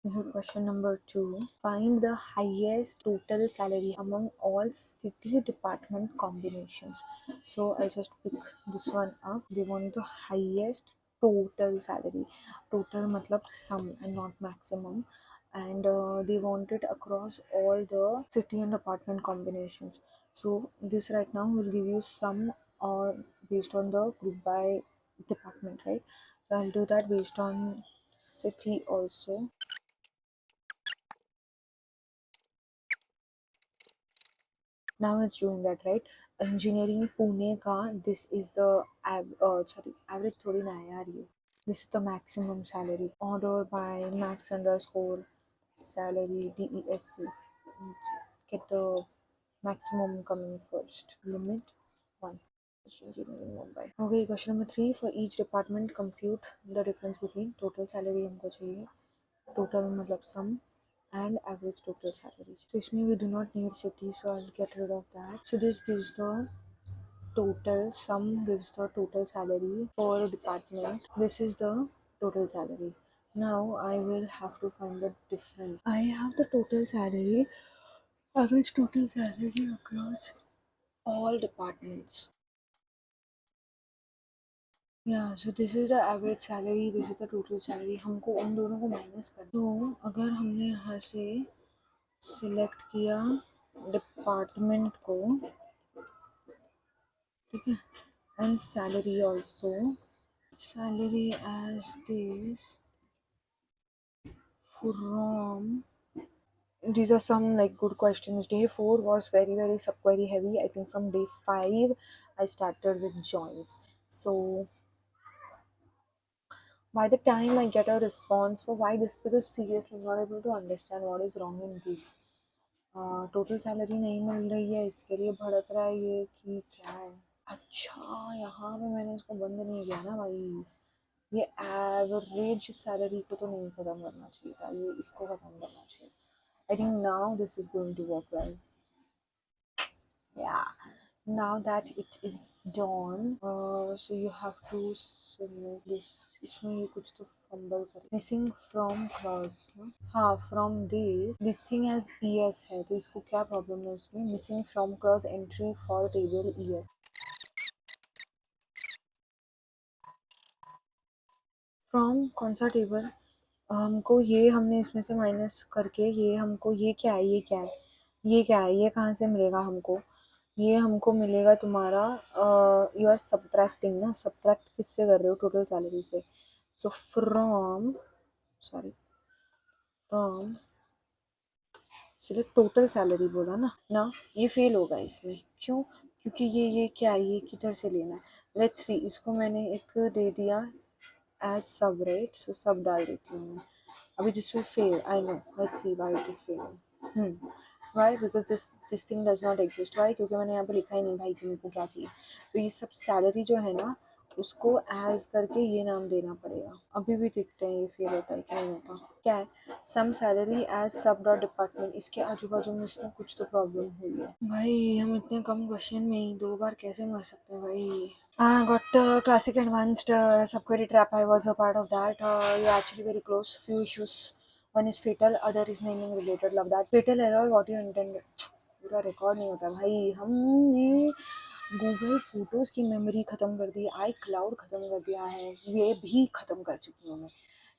This is question number 2. Find the highest total salary among all city department combinations. So I'll just pick this one up. They want the highest total salary. Total matlab sum and not maximum. And they want it across all the city and department combinations. So this right now will give you sum or based on the group by department, right? So I'll do that based on city also. Now it's doing that, right? Engineering Pune ka, this is the average थोड़ी ना है यार ये. This is the maximum salary. Order by max underscore salary DESC. Get the maximum coming first. Limit 1. Engineering Mumbai. Okay, question number 3. For each department, compute the difference between total salary हमको चाहिए. Total मतलब sum and average total salaries. So इसमें we do not need city, so I'll get rid of that. So this gives the total sum, gives the total salary for a department. This is the total salary. Now I will have to find the difference. I have the total salary, average total salary across all departments. Yeah, so this is the average salary, this is the total salary. हमको उन दोनों को minus कर. तो अगर हमने यहाँ से सिलेक्ट किया डिपार्टमेंट को, ठीक है, and salary also, salary as this from, these are some like good questions. Day 4 was very subquery heavy. I think from day 5 I started with joints. So by the time I get a response for why this, because seriously I'm not able to understand what is wrong in this. Total salary नहीं मिल रही है, इसके लिए भड़क रहा है ये कि क्या है. अच्छा, यहाँ पे मैंने इसको बंद नहीं किया ना भाई. ये एवरेज सैलरी को तो नहीं ख़त्म करना चाहिए था, ये इसको ख़त्म करना चाहिए. I think now this is going to work well. Yeah, now that it is done, so you have to select this. इसमें ये कुछ तो fumble करे. Missing from clause ना. हाँ, from this thing has ES है, तो इसको क्या problem है उसमें? Missing from clause entry for table ES. From कौन सा टेबल? हमको ये, हमने इसमें से माइनस करके ये हमको, ये क्या है, ये क्या है, ये क्या है, ये कहाँ से मिलेगा हमको? ये हमको मिलेगा तुम्हारा, यू आर सब्ट्रैक्टिंग ना, सब्ट्रैक्ट किससे कर रहे हो? टोटल सैलरी से. So from, sorry, from select total salary बोला ना. ना ये फेल होगा इसमें. क्यों? क्योंकि ये क्या है, ये किधर से लेना है? लेट्स सी, इसको मैंने एक दे दिया एज सब, राइट? सो सब डाल देती हूँ मैं. अभी this will fail, I know. Let's see why it is failing. Why? Because this thing does not exist. Why? क्योंकि मैंने यहाँ पे लिखा ही नहीं भाई कि मेरे को क्या चाहिए. तो ये सब सैलरी जो है ना, उसको एज करके ये नाम देना पड़ेगा. अभी भी देखते हैं ये फेल होता है कि नहीं होता. क्या है? सम सैलरी एज सब डॉट डिपार्टमेंट. इसके आजू बाजू में इसमें कुछ तो प्रॉब्लम हुई है भाई. हम इतने कम क्वेश्चन में ही 2 बार कैसे मर सकते हैं भाई. Got classic advanced subquery trap. I was a part of that. You're actually very close. Few issues. One is fatal, other is naming related. Love that. Fatal error, what you intended. पूरा record नहीं होता भाई. हमने Google photos की memory ख़त्म कर दी, आई cloud ख़त्म कर दिया है, ये भी ख़त्म कर चुकी हूँ मैं.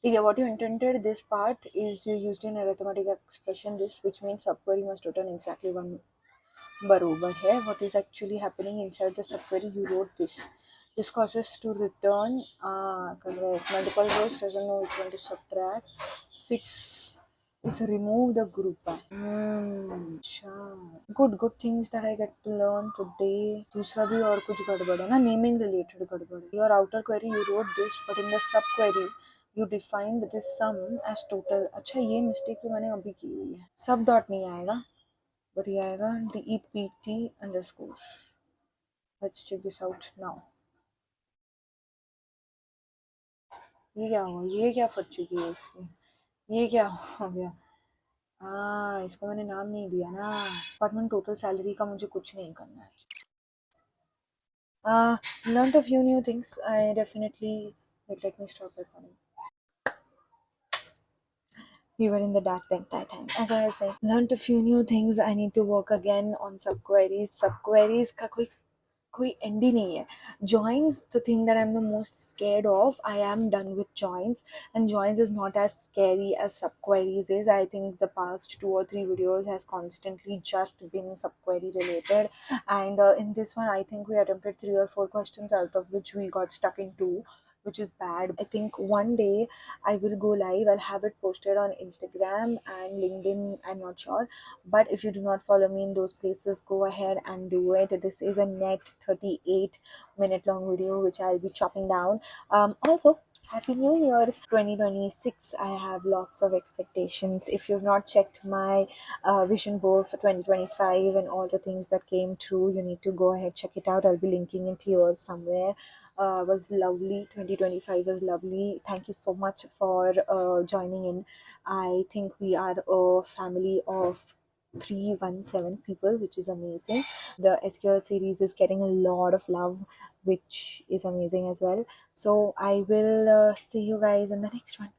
ठीक है. What you intended, this part is used in arithmetic expression, this which means subquery must return exactly one बरोबर है. what is actually happening inside the subquery, you wrote this causes to return correct. Multiple rows, doesn't know which one to subtract. Fix is remove the group by. good things that I get to learn today. दूसरा भी और कुछ गड़बड़ है ना, naming related गड़बड़ है. Your outer query you wrote this, but in the sub query you defined this sum as total. अच्छा, ये मिस्टेक तो मैंने अभी की हुई है. सब डॉट नहीं आएगा, but ये आएगा DEPT underscore. Let's check this out now. ये क्या हुआ? ये क्या फट चुकी है इसकी? ये क्या हो गया? इसको मैंने नाम नहीं दिया ना. डिपार्टमेंट टोटल सैलरी का मुझे कुछ नहीं करना है. Learned a few new things. I definitely, wait, let me stop recording. we were in the dark that time. As I was saying, learned a few new things. I need to work again on subqueries. Subqueries का कोई end ही नहीं है. Joins, the thing that I'm the most scared of. I am done with joins, and joins is not as scary as subqueries is. I think the past 2 or 3 videos has constantly just been subquery related, and in this one I think we attempted 3 or 4 questions, out of which we got stuck in 2, which is bad. I think one day I will go live. I'll have it posted on Instagram and LinkedIn. I'm not sure. But if you do not follow me in those places, go ahead and do it. This is a net 38-minute long video, which I'll be chopping down. Also, Happy New Year's 2026. I have lots of expectations. If you've not checked my vision board for 2025 and all the things that came true, you need to go ahead, check it out. I'll be linking it to yours somewhere. Was lovely. 2025 was lovely. Thank you so much for joining in. I think we are a family of 317 people, which is amazing. The SQL series is getting a lot of love, which is amazing as well. So I will see you guys in the next one.